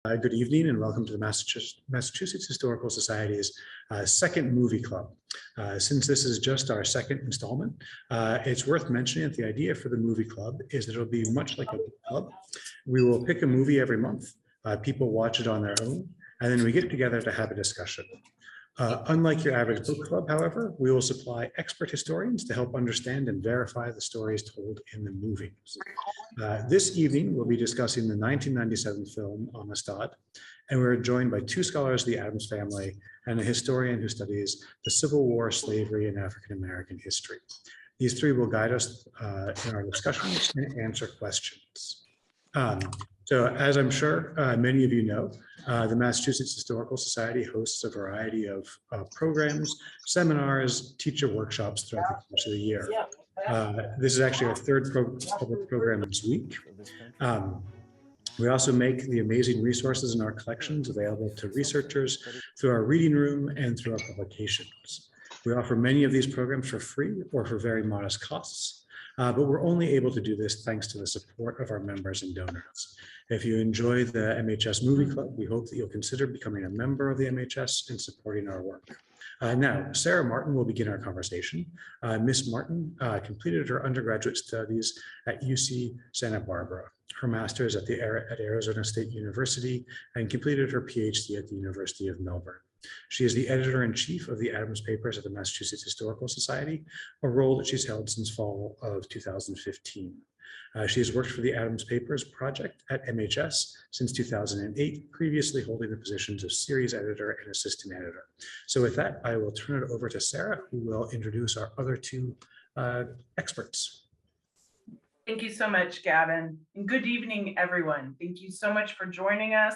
Good evening and welcome to the Massachusetts Historical Society's second movie club. Since this is just our second installment, it's worth mentioning that the idea for the movie club is that it'll be much like a book club. We will pick a movie every month, people watch it on their own, and then we get together to have a discussion. Unlike your average book club, however, we will supply expert historians to help understand and verify the stories told in the movies. This evening, we'll be discussing the 1997 film Amistad, and we're joined by two scholars of the Adams family and a historian who studies the Civil War, slavery, and African-American history. These three will guide us in our discussions and answer questions. So as I'm sure many of you know, the Massachusetts Historical Society hosts a variety of programs, seminars, teacher workshops throughout the course of the year. This is actually our third public program this week. We also make the amazing resources in our collections available to researchers through our reading room and through our publications. We offer many of these programs for free or for very modest costs, but we're only able to do this thanks to the support of our members and donors. If you enjoy the MHS Movie Club, we hope that you'll consider becoming a member of the MHS and supporting our work. Now, Sara Martin will begin our conversation. Miss Martin completed her undergraduate studies at UC Santa Barbara, her master's at Arizona State University, and completed her PhD at the University of Melbourne. She is the editor-in-chief of the Adams Papers at the Massachusetts Historical Society, a role that she's held since fall of 2015. She has worked for the Adams Papers project at MHS since 2008, previously holding the positions of series editor and assistant editor. So with that, I will turn it over to Sara, who will introduce our other two experts. Thank you so much, Gavin. And good evening, everyone. Thank you so much for joining us.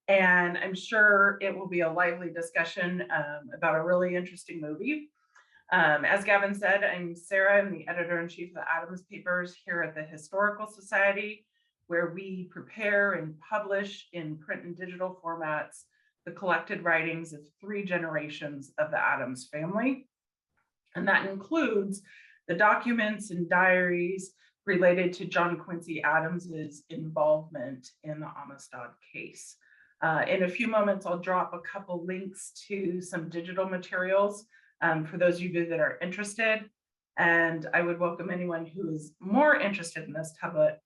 And I'm sure it will be a lively discussion about a really interesting movie. As Gavin said, I'm Sara. I'm the editor-in-chief of the Adams Papers here at the Historical Society, where we prepare and publish in print and digital formats the collected writings of three generations of the Adams family. And that includes the documents and diaries related to John Quincy Adams's involvement in the Amistad case. In a few moments, I'll drop a couple links to some digital materials for those of you that are interested. And I would welcome anyone who is more interested in this topic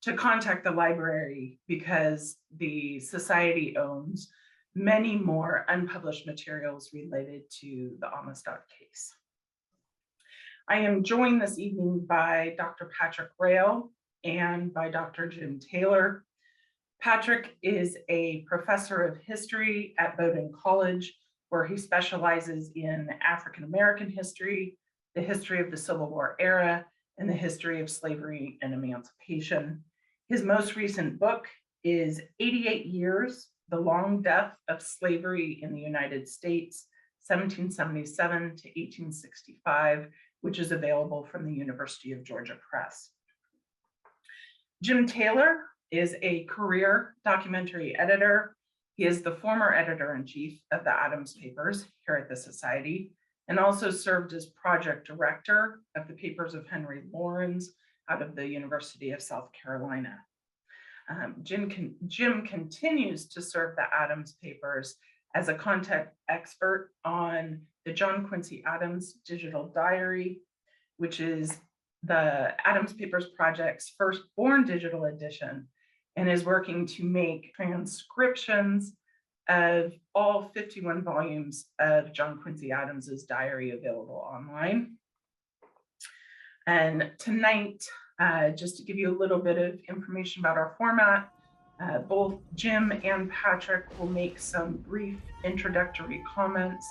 to contact the library, because the Society owns many more unpublished materials related to the Amistad case. I am joined this evening by Dr. Patrick Rael and by Dr. Jim Taylor. Patrick is a professor of history at Bowdoin College, where he specializes in African-American history, the history of the Civil War era, and the history of slavery and emancipation. His most recent book is 88 Years, The Long Death of Slavery in the United States, 1777 to 1865, which is available from the University of Georgia Press. Jim Taylor is a career documentary editor. He is the former editor-in-chief of the Adams Papers here at the Society, and also served as project director of the Papers of Henry Laurens out of the University of South Carolina. Jim continues to serve the Adams Papers as a content expert on the John Quincy Adams digital diary, which is the Adams Papers Project's first-born digital edition, and is working to make transcriptions of all 51 volumes of John Quincy Adams's diary available online. And tonight, just to give you a little bit of information about our format, both Jim and Patrick will make some brief introductory comments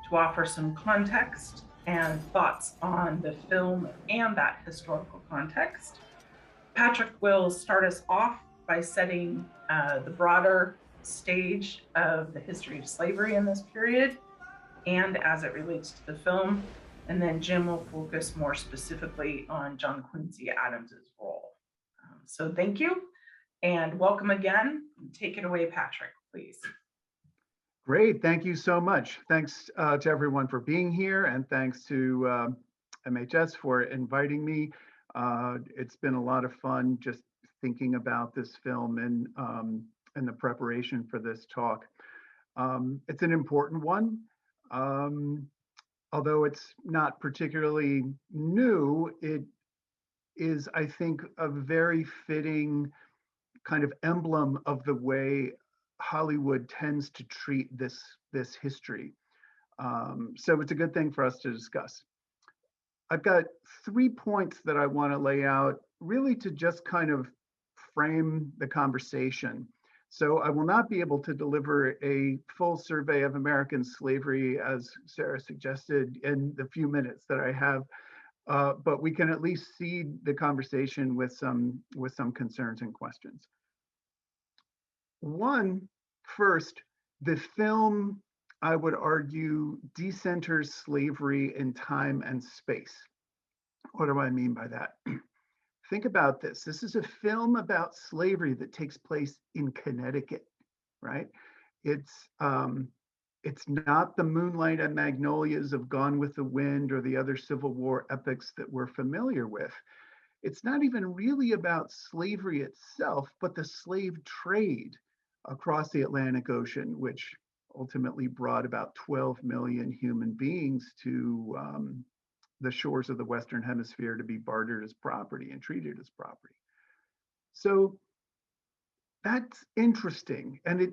to offer some context and thoughts on the film and that historical context. Patrick will start us off by setting the broader stage of the history of slavery in this period and as it relates to the film. And then Jim will focus more specifically on John Quincy Adams's role. So thank you and welcome again. Take it away, Patrick, please. Great, thank you so much. Thanks to everyone for being here, and thanks to MHS for inviting me. It's been a lot of fun just thinking about this film and the preparation for this talk. It's an important one. Although it's not particularly new, it is, I think, a very fitting kind of emblem of the way Hollywood tends to treat this history. So it's a good thing for us to discuss. I've got 3 points that I want to lay out, really to just kind of frame the conversation. So I will not be able to deliver a full survey of American slavery, as Sara suggested, in the few minutes that I have, but we can at least seed the conversation with some concerns and questions. One, first, the film, I would argue, decenters slavery in time and space. What do I mean by that? Think about this. This is a film about slavery that takes place in Connecticut, right? It's not the Moonlight and Magnolias of Gone with the Wind or the other Civil War epics that we're familiar with. It's not even really about slavery itself, but the slave trade across the Atlantic Ocean, which ultimately brought about 12 million human beings to the shores of the Western Hemisphere to be bartered as property and treated as property. So that's interesting. And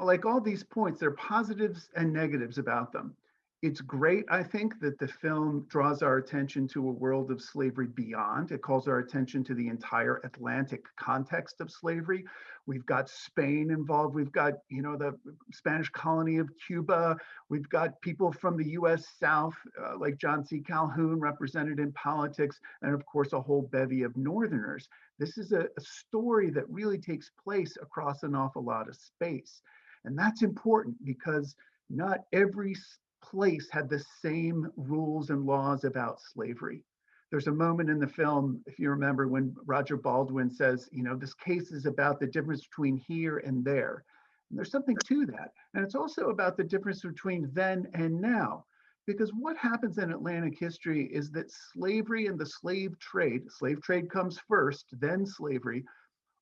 like all these points, there are positives and negatives about them. It's great, I think, that the film draws our attention to a world of slavery beyond. It calls our attention to the entire Atlantic context of slavery. We've got Spain involved. We've got, the Spanish colony of Cuba. We've got people from the US South, like John C. Calhoun, represented in politics, and of course, a whole bevy of Northerners. This is a story that really takes place across an awful lot of space. And that's important because not every place had the same rules and laws about slavery. There's a moment in the film, if you remember, when Roger Baldwin says, this case is about the difference between here and there. And there's something to that. And it's also about the difference between then and now. Because what happens in Atlantic history is that slavery and the slave trade comes first, then slavery,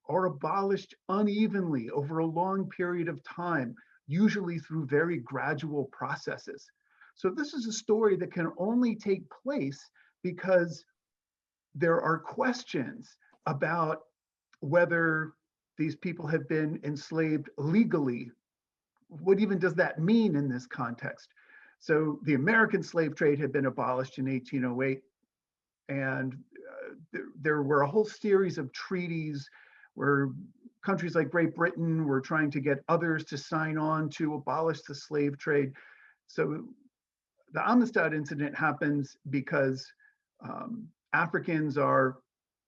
are abolished unevenly over a long period of time, usually through very gradual processes. So this is a story that can only take place because there are questions about whether these people have been enslaved legally. What even does that mean in this context? So the American slave trade had been abolished in 1808, and there were a whole series of treaties where countries like Great Britain were trying to get others to sign on to abolish the slave trade. So the Amistad incident happens because Africans are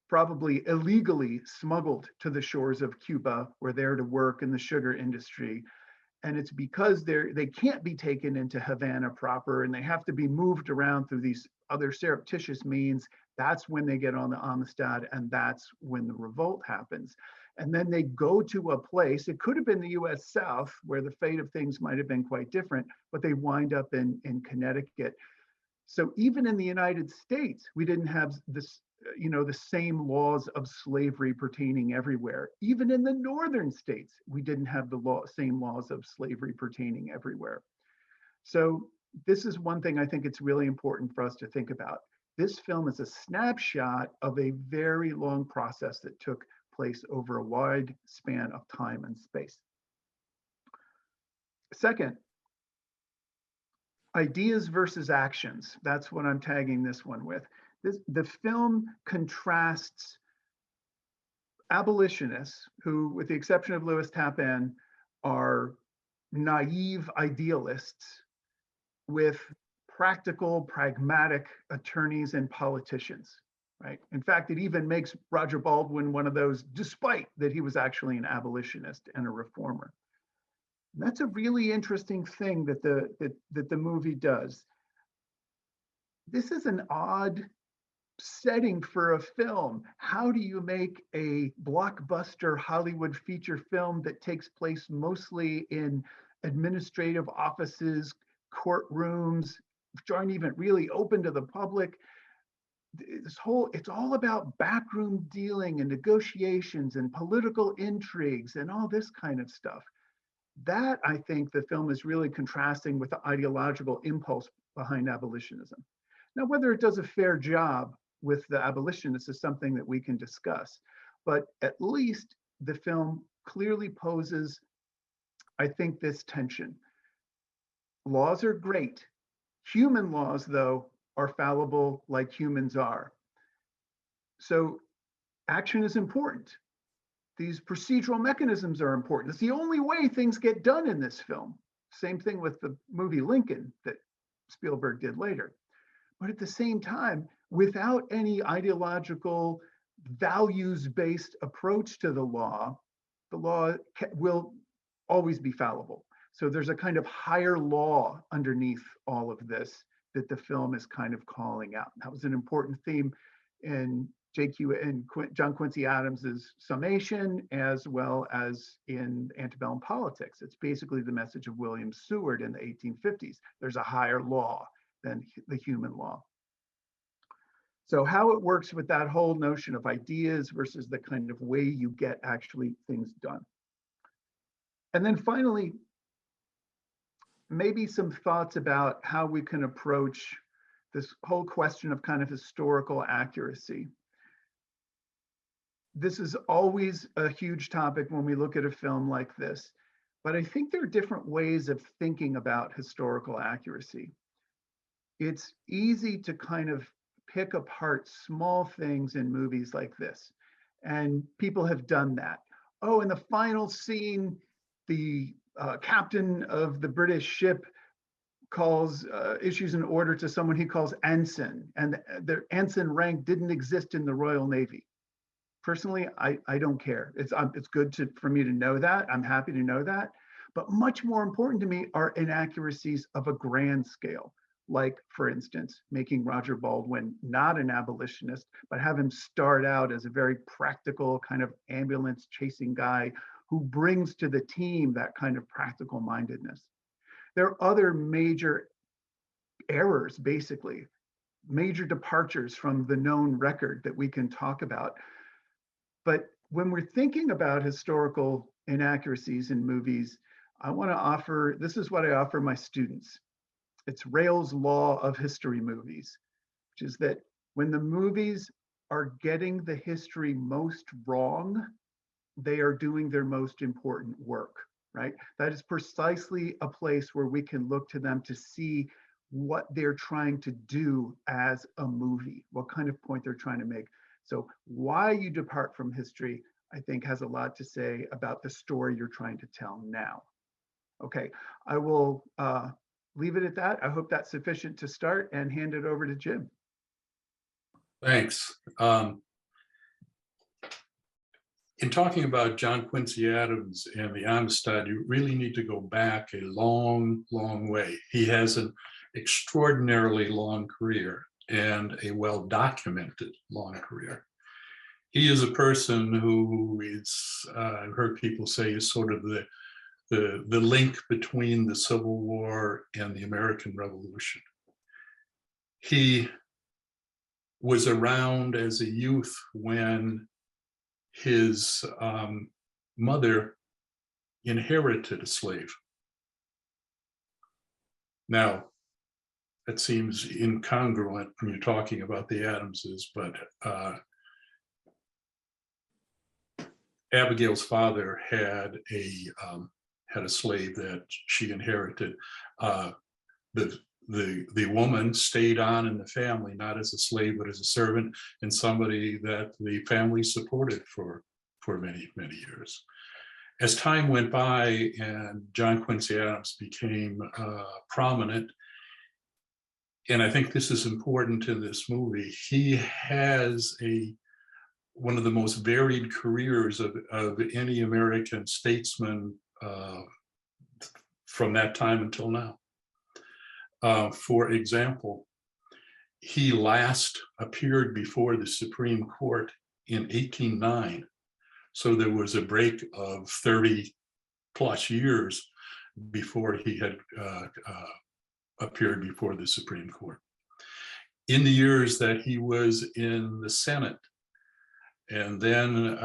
probably illegally smuggled to the shores of Cuba, where they're to work in the sugar industry. And it's because they can't be taken into Havana proper, and they have to be moved around through these other surreptitious means. That's when they get on the Amistad, and that's when the revolt happens. And then they go to a place, it could have been the US South, where the fate of things might have been quite different, but they wind up in Connecticut. So even in the United States, we didn't have this, the same laws of slavery pertaining everywhere. Even in the northern states, we didn't have the same laws of slavery pertaining everywhere. So this is one thing I think it's really important for us to think about. This film is a snapshot of a very long process that took place over a wide span of time and space. Second, ideas versus actions. That's what I'm tagging this one with. The film contrasts abolitionists who, with the exception of Louis Tappan, are naive idealists with practical, pragmatic attorneys and politicians, right? In fact, it even makes Roger Baldwin one of those, despite that he was actually an abolitionist and a reformer. And that's a really interesting thing that the movie does. This is an odd setting for a film. How do you make a blockbuster Hollywood feature film that takes place mostly in administrative offices, courtrooms, which aren't even really open to the public, it's all about backroom dealing and negotiations and political intrigues and all this kind of stuff. That, I think, the film is really contrasting with the ideological impulse behind abolitionism. Now, whether it does a fair job with the abolitionists is something that we can discuss, but at least the film clearly poses, I think, this tension. Laws are great. Human laws, though, are fallible like humans are. So action is important. These procedural mechanisms are important. It's the only way things get done in this film. Same thing with the movie Lincoln that Spielberg did later. But at the same time, without any ideological, values-based approach to the law will always be fallible. So there's a kind of higher law underneath all of this that the film is kind of calling out. That was an important theme in John Quincy Adams's Summation, as well as in Antebellum Politics. It's basically the message of William Seward in the 1850s. There's a higher law than the human law. So how it works with that whole notion of ideas versus the kind of way you get actually things done. And then finally, maybe some thoughts about how we can approach this whole question of kind of historical accuracy. This is always a huge topic when we look at a film like this, but I think there are different ways of thinking about historical accuracy. It's easy to kind of pick apart small things in movies like this, and people have done that. Oh, in the final scene, the captain of the British ship issues an order to someone he calls ensign, and the ensign rank didn't exist in the Royal Navy. Personally, I don't care. It's good for me to know that. I'm happy to know that. But much more important to me are inaccuracies of a grand scale. Like, for instance, making Roger Baldwin not an abolitionist, but have him start out as a very practical kind of ambulance chasing guy who brings to the team that kind of practical mindedness. There are other major errors, basically, major departures from the known record that we can talk about. But when we're thinking about historical inaccuracies in movies, I want to offer, this is what I offer my students. It's Rael's law of history movies, which is that when the movies are getting the history most wrong, they are doing their most important work, right? That is precisely a place where we can look to them to see what they're trying to do as a movie, what kind of point they're trying to make. So why you depart from history, I think, has a lot to say about the story you're trying to tell now. Okay, I will leave it at that. I hope that's sufficient to start and hand it over to Jim. Thanks. In talking about John Quincy Adams and the Amistad, you really need to go back a long, long way. He has an extraordinarily long career and a well-documented long career. He is a person who is, I've heard people say, is sort of the link between the Civil War and the American Revolution. He was around as a youth when his mother inherited a slave. Now, that seems incongruent when you're talking about the Adamses, but Abigail's father had a slave that she inherited. The woman stayed on in the family, not as a slave, but as a servant, and somebody that the family supported for many, many years. As time went by and John Quincy Adams became prominent, and I think this is important in this movie, he has one of the most varied careers of any American statesman from that time until now. For example, he last appeared before the Supreme Court in 1809. So there was a break of 30 plus years before he had appeared before the Supreme Court. in the years that he was in the Senate, and then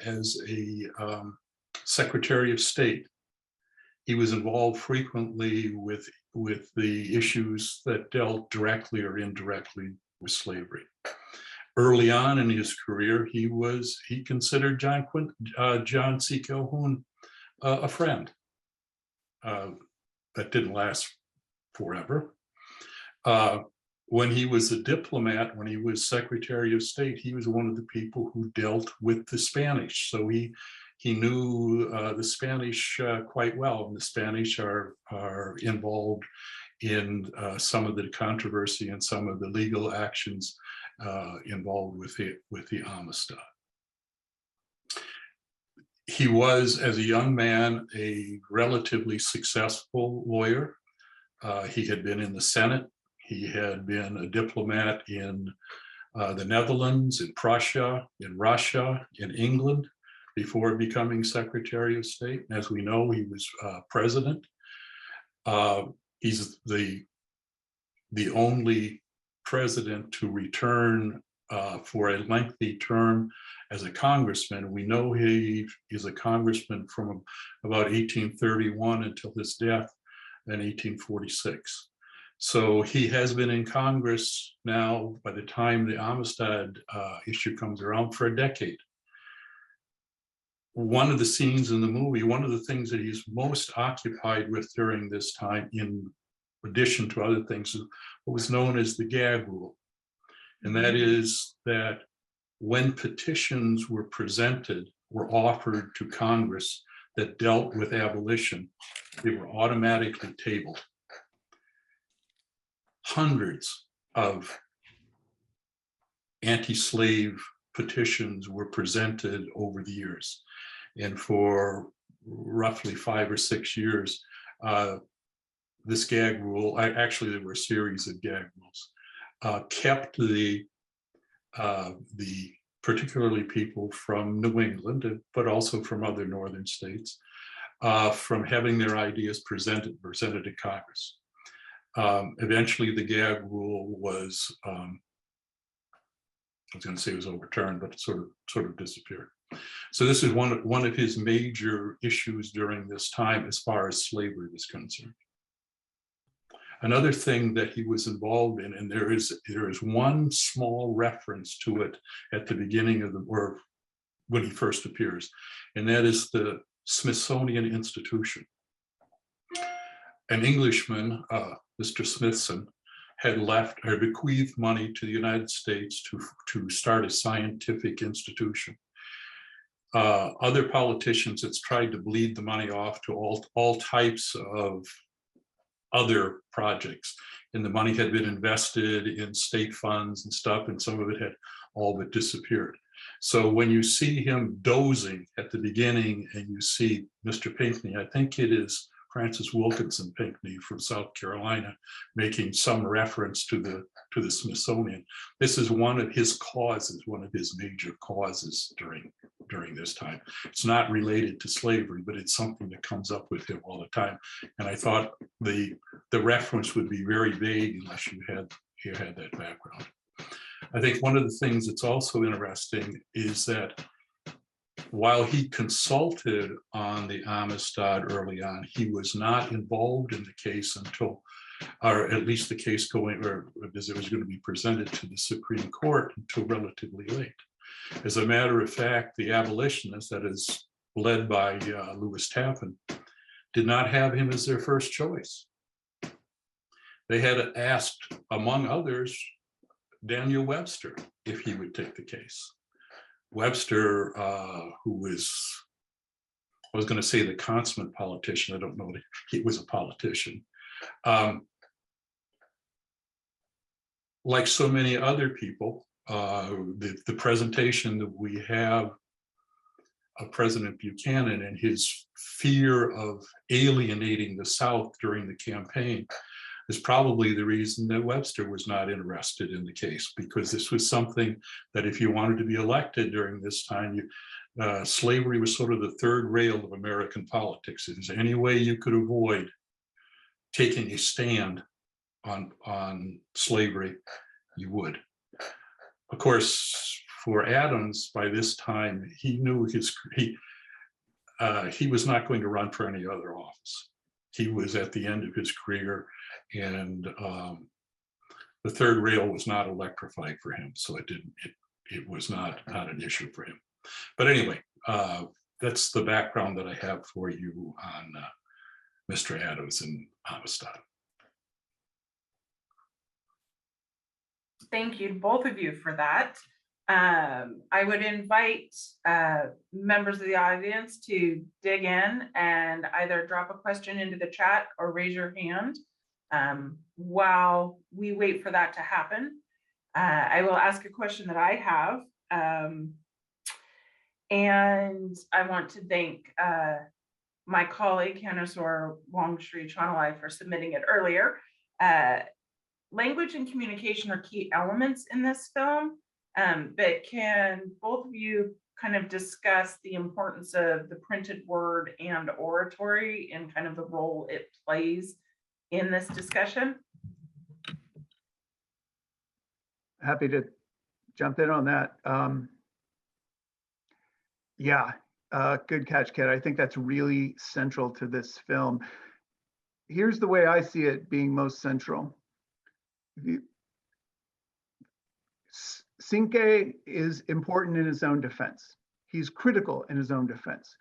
as a Secretary of State, he was involved frequently with the issues that dealt directly or indirectly with slavery. Early on in his career, he considered John C. Calhoun a friend. That didn't last forever. When he was a diplomat, when he was Secretary of State, he was one of the people who dealt with the Spanish. So he knew the Spanish quite well, and the Spanish are involved in some of the controversy and some of the legal actions involved with the Amistad. He was, as a young man, a relatively successful lawyer. He had been in the Senate. He had been a diplomat in the Netherlands, in Prussia, in Russia, in England, before becoming Secretary of State. And as we know, he was president. He's the only president to return for a lengthy term as a congressman. We know he is a congressman from about 1831 until his death in 1846. So he has been in Congress now, by the time the Amistad issue comes around, for a decade. One of the scenes in the movie, one of the things that he's most occupied with during this time, in addition to other things, is what was known as the gag rule. And that is that when petitions were offered to Congress that dealt with abolition, they were automatically tabled. Hundreds of anti-slave petitions were presented over the years. And for roughly 5 or 6 years, this gag rule, actually there were a series of gag rules, kept the particularly people from New England, but also from other northern states, from having their ideas presented to Congress. Eventually, the gag rule was, I was going to say it was overturned, but it sort of disappeared. So this is one of his major issues during this time as far as slavery was concerned. Another thing that he was involved in, and there is one small reference to it at the beginning of or when he first appears, and that is the Smithsonian Institution. An Englishman, Mr. Smithson, had bequeathed money to the United States to start a scientific institution. Other politicians had tried to bleed the money off to all types of other projects, and the money had been invested in state funds and stuff, and some of it had all but disappeared. So when you see him dozing at the beginning, and you see Mr. Pinckney, I think it is Francis Wilkinson Pinckney from South Carolina, making some reference to the Smithsonian. This is one of his causes, one of his major causes during this time. It's not related to slavery, but it's something that comes up with him all the time. And I thought the reference would be very vague unless you had that background. I think one of the things that's also interesting is that while he consulted on the Amistad early on, he was not involved in the case until, or at least the case as it was going to be presented to the Supreme Court, until relatively late. As a matter of fact, the abolitionists, that is led by Lewis Tappan, did not have him as their first choice. They had asked, among others, Daniel Webster if he would take the case. Webster, who was, I was going to say the consummate politician, I don't know, he was a politician. Like so many other people, the presentation that we have of President Buchanan and his fear of alienating the South during the campaign is probably the reason that Webster was not interested in the case, because this was something that if you wanted to be elected during this time, slavery was sort of the third rail of American politics. If there's any way you could avoid taking a stand on slavery, you would. Of course, for Adams, by this time, he knew he was not going to run for any other office. He was at the end of his career, and the third rail was not electrified for him, so it was not an issue for him. But anyway, that's the background that I have for you on Mr. Adams and Amistad. Thank you, both of you, for that. I would invite members of the audience to dig in and either drop a question into the chat or raise your hand while we wait for that to happen. I will ask a question that I have. And I want to thank my colleague, Hanosor Wongshri Chanalai, for submitting it earlier. Language and communication are key elements in this film, but can both of you kind of discuss the importance of the printed word and oratory and kind of the role it plays in this discussion? Happy to jump in on that. Yeah, good catch, Kat. I think that's really central to this film. Here's the way I see it being most central. Cinque is important in his own defense. He's critical in his own defense.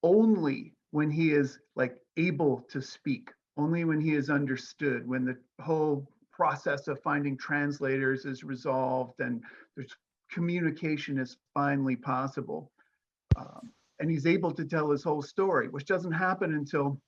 Only when he is like able to speak, only when he is understood, when the whole process of finding translators is resolved and there's communication is finally possible. And he's able to tell his whole story, which doesn't happen until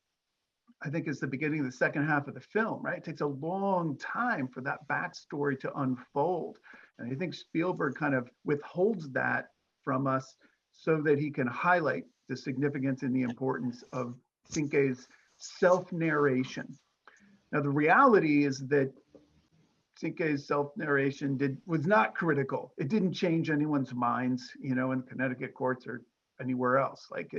I think it's the beginning of the second half of the film, right? It takes a long time for that backstory to unfold. And I think Spielberg kind of withholds that from us so that he can highlight the significance and the importance of Cinque's self-narration. Now, the reality is that Cinque's self-narration was not critical. It didn't change anyone's minds, you know, in Connecticut courts or anywhere else. Like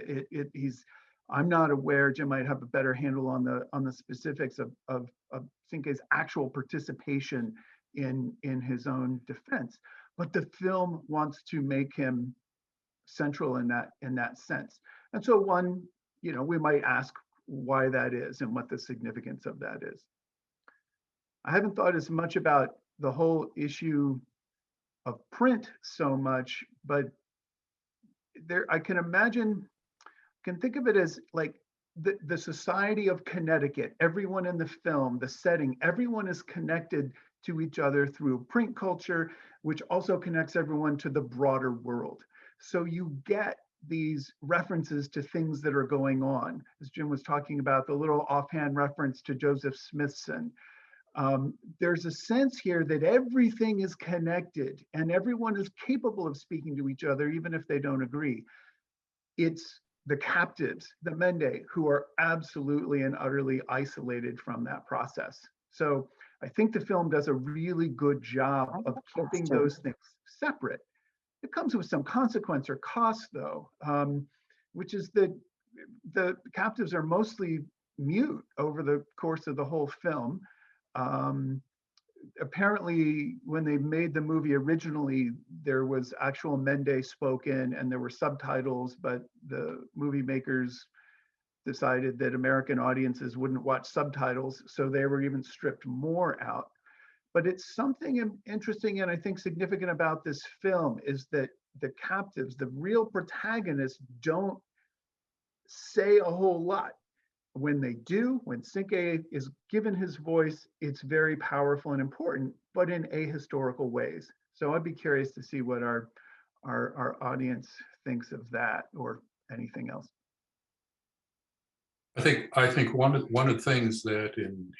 I'm not aware, Jim might have a better handle on the specifics of Cinque's actual participation in his own defense, but the film wants to make him central in that sense. And so one, you know, we might ask why that is and what the significance of that is. I haven't thought as much about the whole issue of print so much, but I can think of it as like the society of Connecticut. Everyone in the film, the setting, everyone is connected to each other through print culture, which also connects everyone to the broader world. So you get these references to things that are going on. As Jim was talking about, the little offhand reference to Joseph Smithson. There's a sense here that everything is connected and everyone is capable of speaking to each other, even if they don't agree. It's the captives, the Mende, who are absolutely and utterly isolated from that process. So I think the film does a really good job of keeping those things separate. It comes with some consequence or cost, though, which is that the captives are mostly mute over the course of the whole film. Apparently, when they made the movie originally, there was actual Mende spoken and there were subtitles, but the movie makers decided that American audiences wouldn't watch subtitles, so they were even stripped more out. But it's something interesting and I think significant about this film is that the captives, the real protagonists, don't say a whole lot. When they do, when Cinque is given his voice, it's very powerful and important, but in ahistorical ways. So I'd be curious to see what our audience thinks of that or anything else. I think one of the things that in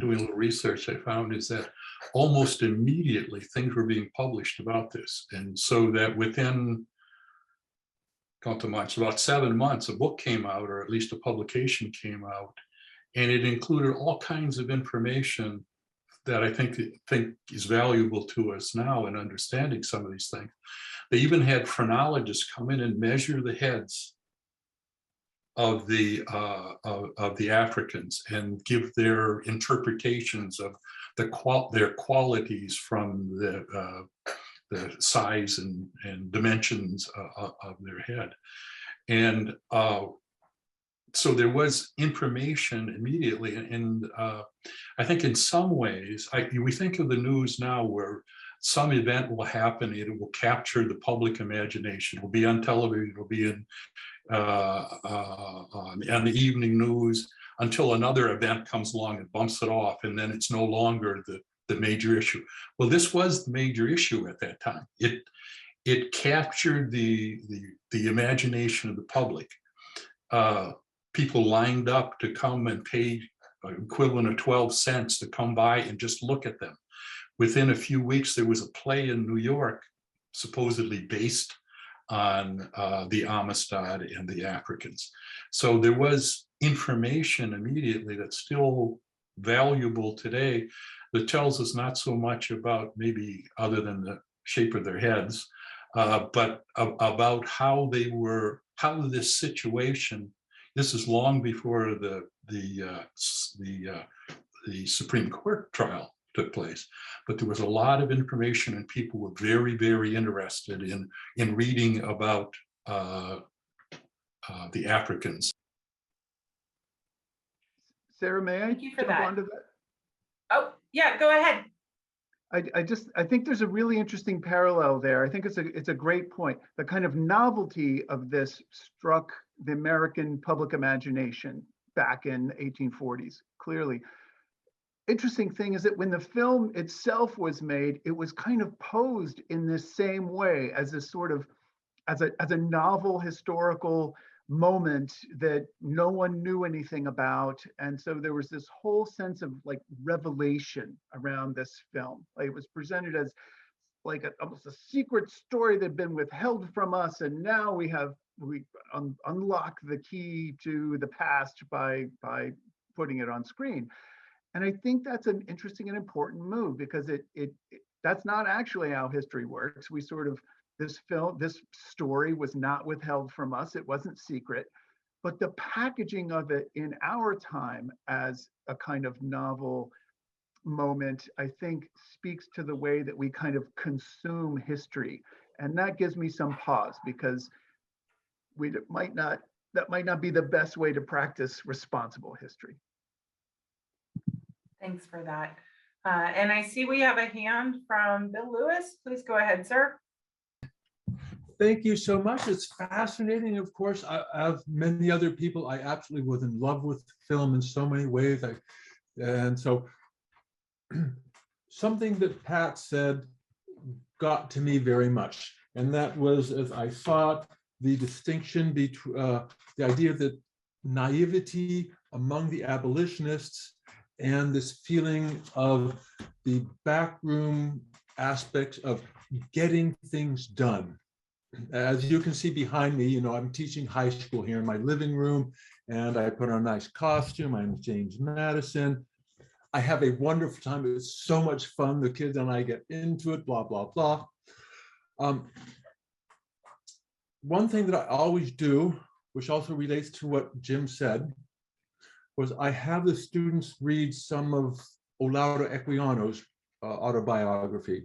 doing a little research I found is that almost immediately things were being published about this, and so that within about 7 months, a book came out, or at least a publication came out, and it included all kinds of information that I think is valuable to us now in understanding some of these things. They even had phrenologists come in and measure the heads of the Africans and give their interpretations of their qualities from the size and dimensions of their head. And so there was information immediately. And I think in some ways, we think of the news now where some event will happen, it will capture the public imagination, it will be on television, it will be on the evening news, until another event comes along and bumps it off, and then it's no longer the major issue. Well, this was the major issue at that time. It captured the imagination of the public. People lined up to come and pay equivalent of 12 cents to come by and just look at them. Within a few weeks, there was a play in New York, supposedly based on the Amistad and the Africans. So there was information immediately that's still valuable today that tells us not so much about, maybe other than the shape of their heads, but about how this situation, this is long before the Supreme Court trial took place, but there was a lot of information and people were very, very interested in reading about the Africans. Sarah, may I Thank you for jump that. onto that? Oh, yeah, go ahead. I think there's a really interesting parallel there. I think it's a great point. The kind of novelty of this struck the American public imagination back in 1840s, clearly. Interesting thing is that when the film itself was made, it was kind of posed in this same way as a sort of, as a novel historical moment that no one knew anything about. And so there was this whole sense of like revelation around this film. Like, it was presented as like almost a secret story that had been withheld from us. And now we unlock the key to the past by putting it on screen. And I think that's an interesting and important move, because that's not actually how history works. We sort of, this story was not withheld from us. It wasn't secret, but the packaging of it in our time as a kind of novel moment, I think speaks to the way that we kind of consume history. And that gives me some pause, because that might not be the best way to practice responsible history. Thanks for that. And I see we have a hand from Bill Lewis. Please go ahead, sir. Thank you so much. It's fascinating. Of course, as many other people, I absolutely was in love with film in so many ways. And so something that Pat said got to me very much. And that was, as I saw it, the distinction between the idea that naivety among the abolitionists and this feeling of the backroom aspects of getting things done. As you can see behind me, I'm teaching high school here in my living room, and I put on a nice costume. I'm James Madison. I have a wonderful time. It's so much fun. The kids and I get into it, blah, blah, blah. One thing that I always do, which also relates to what Jim said, was I have the students read some of Olaudah Equiano's autobiography,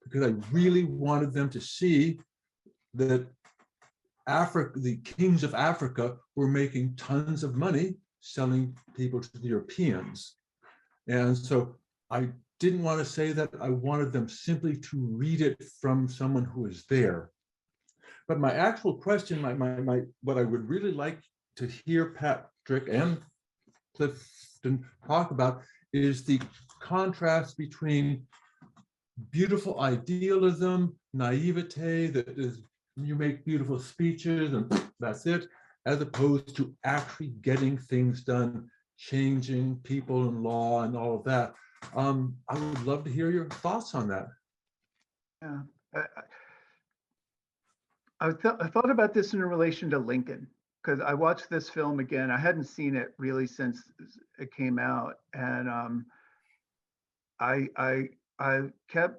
because I really wanted them to see that the kings of Africa were making tons of money selling people to the Europeans. And so I didn't want to say that. I wanted them simply to read it from someone who is there. But my actual question, what I would really like to hear Patrick and Clifton talk about is the contrast between beautiful idealism, naivete, that is, you make beautiful speeches and that's it, as opposed to actually getting things done, changing people and law and all of that. I would love to hear your thoughts on that. Yeah, I thought about this in relation to Lincoln, because I watched this film again. I hadn't seen it really since it came out, and I kept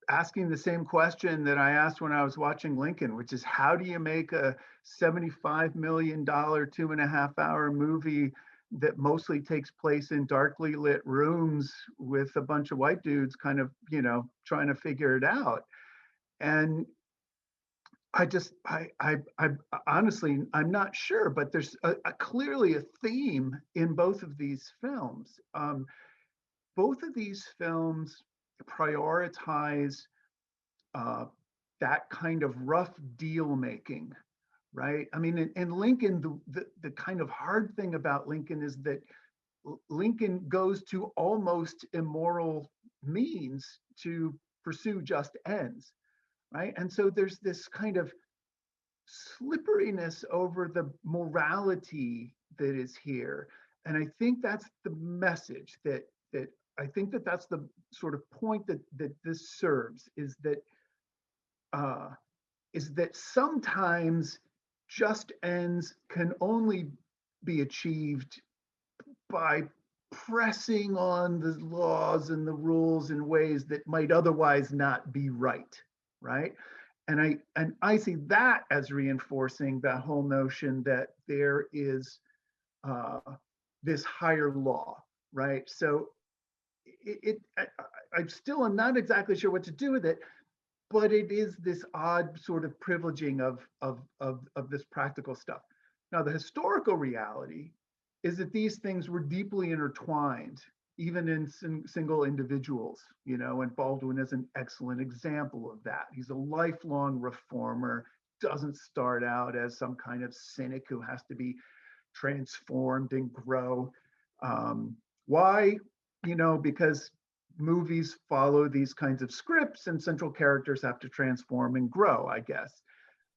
asking the same question that I asked when I was watching Lincoln, which is, how do you make a $75 million 2.5-hour movie that mostly takes place in darkly lit rooms with a bunch of white dudes kind of, you know, trying to figure it out. And I honestly, I'm not sure, but there's clearly a theme in both of these films. Both of these films prioritize that kind of rough deal making, right? I mean, in Lincoln, the kind of hard thing about Lincoln is that Lincoln goes to almost immoral means to pursue just ends, right? And so there's this kind of slipperiness over the morality that is here. And I think that's the message that I think that's the sort of point that this serves, is that sometimes just ends can only be achieved by pressing on the laws and the rules in ways that might otherwise not be right, right? And I see that as reinforcing that whole notion that there is this higher law, right? So I still am not exactly sure what to do with it, but it is this odd sort of privileging of this practical stuff. Now, the historical reality is that these things were deeply intertwined, even in single individuals, you know, and Baldwin is an excellent example of that. He's a lifelong reformer, doesn't start out as some kind of cynic who has to be transformed and grow. Why? You know, because movies follow these kinds of scripts and central characters have to transform and grow, I guess.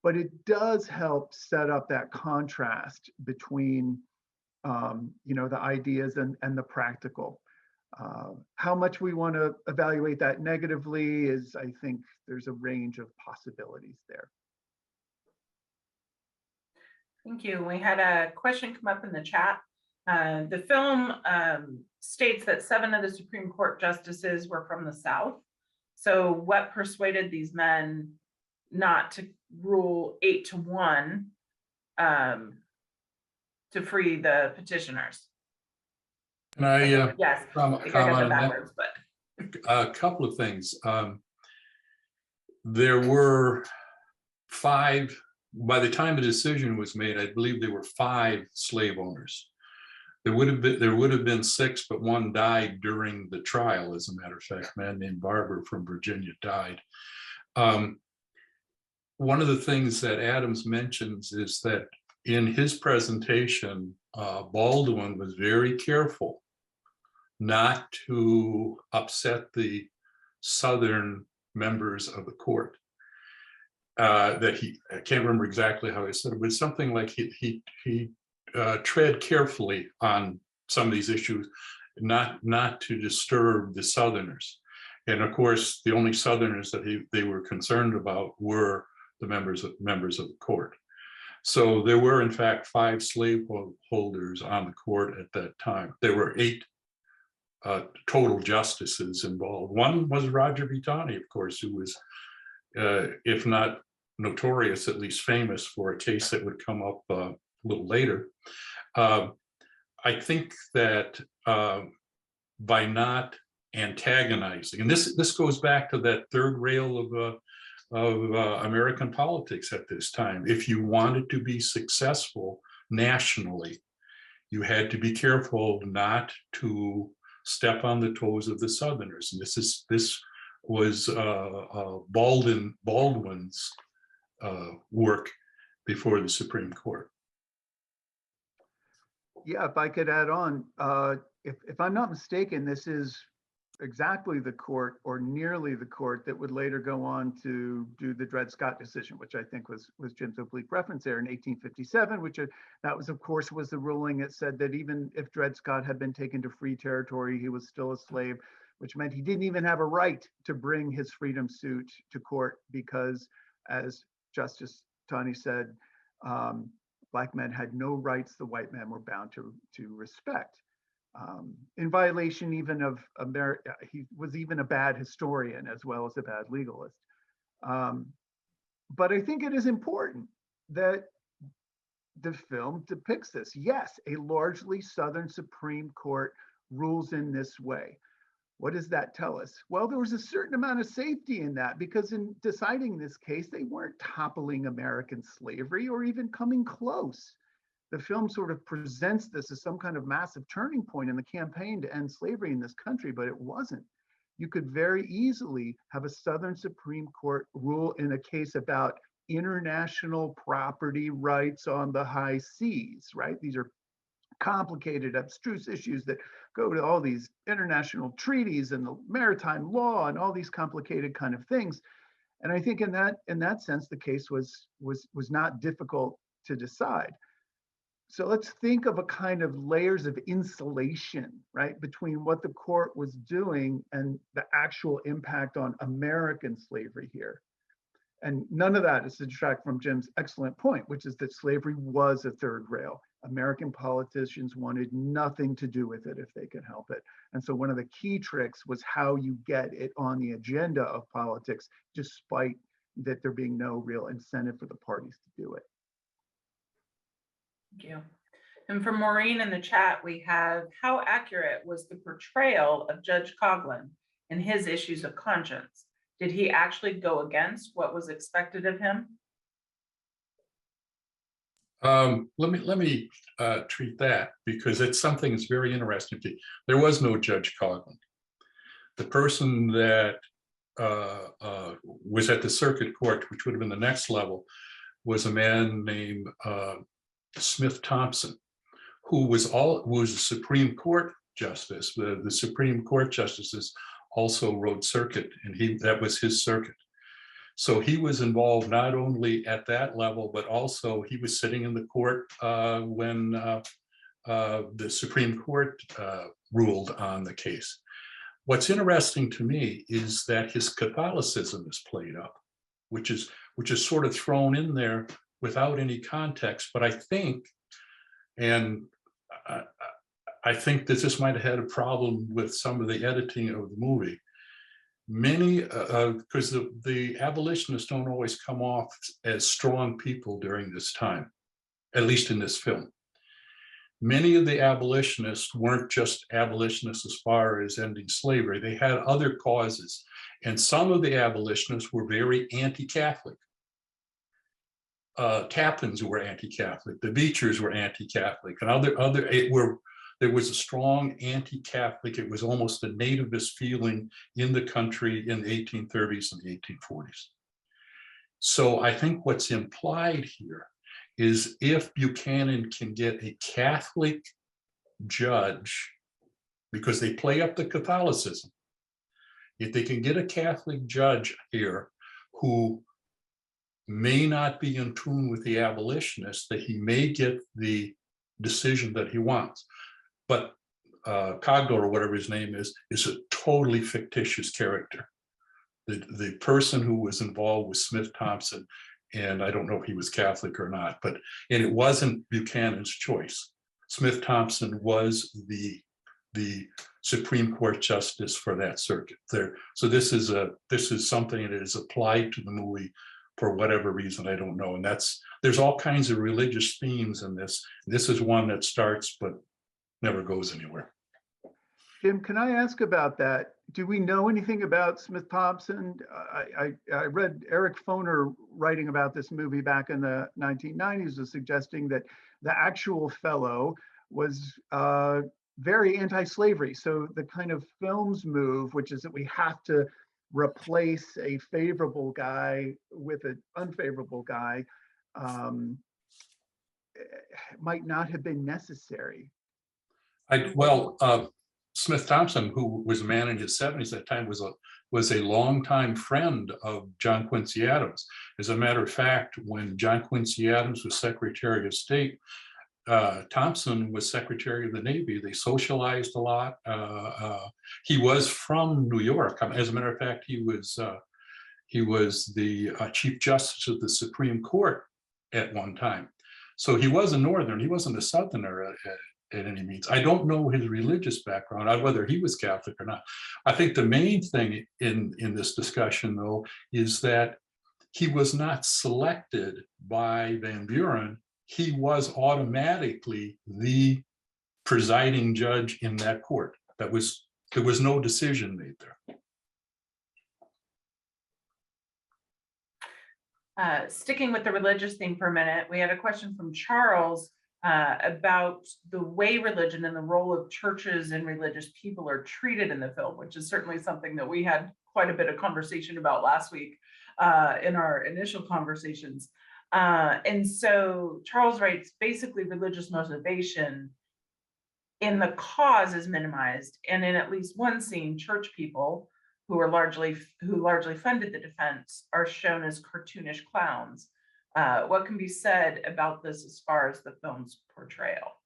But it does help set up that contrast between, you know, the ideas and the practical. How much we want to evaluate that negatively is, I think there's a range of possibilities there. Thank you. We had a question come up in the chat. The film states that 7 of the Supreme Court justices were from the South. So what persuaded these men not to rule 8-1 to free the petitioners? And I Yes, comment I think I got on them that. backwards, but A couple of things. There were 5, by the time the decision was made, I believe there were 5 slave owners. There would have been 6, but one died during the trial. As a matter of fact, a man named Barber from Virginia died. One of the things that Adams mentions is that in his presentation, Baldwin was very careful not to upset the Southern members of the court. I can't remember exactly how he said it, but something like he tread carefully on some of these issues, not to disturb the Southerners. And of course, the only Southerners that they were concerned about were the members of the court. So there were in fact 5 slaveholders on the court at that time. There were 8 total justices involved. One was Roger Vitani, of course, who was, if not notorious, at least famous for a case that would come up a little later. I think that by not antagonizing, and this goes back to that third rail of American politics at this time. If you wanted to be successful nationally, you had to be careful not to step on the toes of the Southerners. And this was Baldwin's work before the Supreme Court. Yeah, if I could add on, if I'm not mistaken, this is exactly the court, or nearly the court, that would later go on to do the Dred Scott decision, which I think was Jim's oblique reference there in 1857, which that was, of course, was the ruling that said that even if Dred Scott had been taken to free territory, he was still a slave, which meant he didn't even have a right to bring his freedom suit to court because, as Justice Taney said, Black men had no rights the white men were bound to respect. In violation even of America, he was even a bad historian as well as a bad legalist. But I think it is important that the film depicts this. Yes, a largely Southern Supreme Court rules in this way. What does that tell us? Well, there was a certain amount of safety in that, because in deciding this case, they weren't toppling American slavery or even coming close. The film sort of presents this as some kind of massive turning point in the campaign to end slavery in this country, but it wasn't. You could very easily have a Southern Supreme Court rule in a case about international property rights on the high seas, right? These are complicated, abstruse issues that go to all these international treaties and the maritime law and all these complicated kind of things. And I think in that sense, the case was not difficult to decide. So let's think of a kind of layers of insulation, right, between what the court was doing and the actual impact on American slavery here. And none of that is to detract from Jim's excellent point, which is that slavery was a third rail. American politicians wanted nothing to do with it if they could help it. And so one of the key tricks was how you get it on the agenda of politics, despite that there being no real incentive for the parties to do it. Thank you. And for Maureen in the chat, we have, how accurate was the portrayal of Judge Coughlin and his issues of conscience? Did he actually go against what was expected of him? Let me treat that, because it's something that's very interesting to me. There was no Judge Coughlin. The person that was at the circuit court, which would have been the next level, was a man named Smith Thompson, who was a Supreme Court justice. The Supreme Court justices also wrote circuit, and that was his circuit. So he was involved not only at that level, but also he was sitting in the court when the Supreme Court ruled on the case. What's interesting to me is that his Catholicism is played up, which is sort of thrown in there without any context. But I think, and I think that this might have had a problem with some of the editing of the movie. Many, because the abolitionists don't always come off as strong people during this time, at least in this film. Many of the abolitionists weren't just abolitionists as far as ending slavery. They had other causes. And some of the abolitionists were very anti-Catholic. Tapans were anti-Catholic. The Beechers were anti-Catholic. And there was a strong anti-Catholic, it was almost a nativist feeling in the country in the 1830s and the 1840s. So I think what's implied here is if Buchanan can get a Catholic judge, because they play up the Catholicism, if they can get a Catholic judge here who may not be in tune with the abolitionists, that he may get the decision that he wants. But Cogdor, or whatever his name is a totally fictitious character. The person who was involved was Smith Thompson, and I don't know if he was Catholic or not, and it wasn't Buchanan's choice. Smith Thompson was the Supreme Court justice for that circuit there. So this is something that is applied to the movie for whatever reason, I don't know. And there's all kinds of religious themes in this. This is one that starts but never goes anywhere. Jim, can I ask about that? Do we know anything about Smith Thompson? I read Eric Foner writing about this movie back in the 1990s, was suggesting that the actual fellow was very anti-slavery. So the kind of film's move, which is that we have to replace a favorable guy with an unfavorable guy, might not have been necessary. Smith Thompson, who was a man in his 70s at the time, was a longtime friend of John Quincy Adams. As a matter of fact, when John Quincy Adams was Secretary of State, Thompson was Secretary of the Navy. They socialized a lot. He was from New York. As a matter of fact, he was the Chief Justice of the Supreme Court at one time. So he was a Northern. He wasn't a Southerner at any means. I don't know his religious background, whether he was Catholic or not. I think the main thing in this discussion, though, is that he was not selected by Van Buren he was automatically the presiding judge in that court. There was no decision made there. Sticking with the religious theme for a minute, we had a question from Charles about the way religion and the role of churches and religious people are treated in the film, which is certainly something that we had quite a bit of conversation about last week in our initial conversations. And so Charles writes, basically religious motivation in the cause is minimized, and in at least one scene, church people who largely funded the defense are shown as cartoonish clowns. What can be said about this as far as the film's portrayal?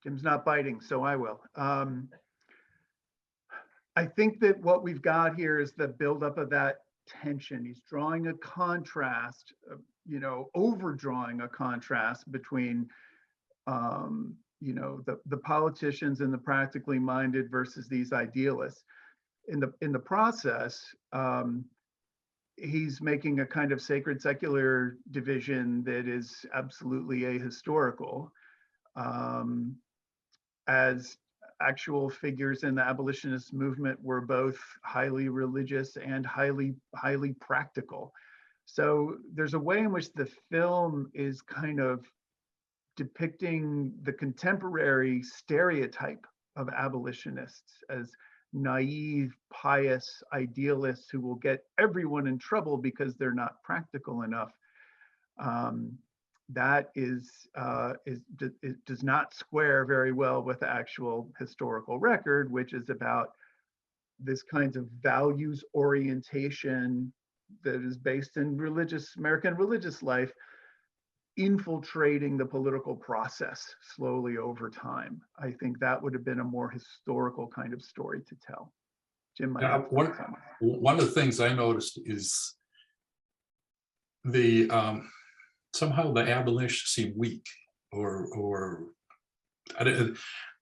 Jim's not biting, so I will. I think that what we've got here is the buildup of that tension. He's drawing a contrast, overdrawing a contrast between, the politicians and the practically minded versus these idealists. In the process, he's making a kind of sacred secular division that is absolutely ahistorical. As actual figures in the abolitionist movement were both highly religious and highly practical. So there's a way in which the film is kind of depicting the contemporary stereotype of abolitionists as naive, pious idealists who will get everyone in trouble because they're not practical enough. That it does not square very well with the actual historical record, which is about this kind of values orientation that is based in American religious life, infiltrating the political process slowly over time. I think that would have been a more historical kind of story to tell. Jim might have one of the things I noticed is the somehow the abolitionists seem weak, or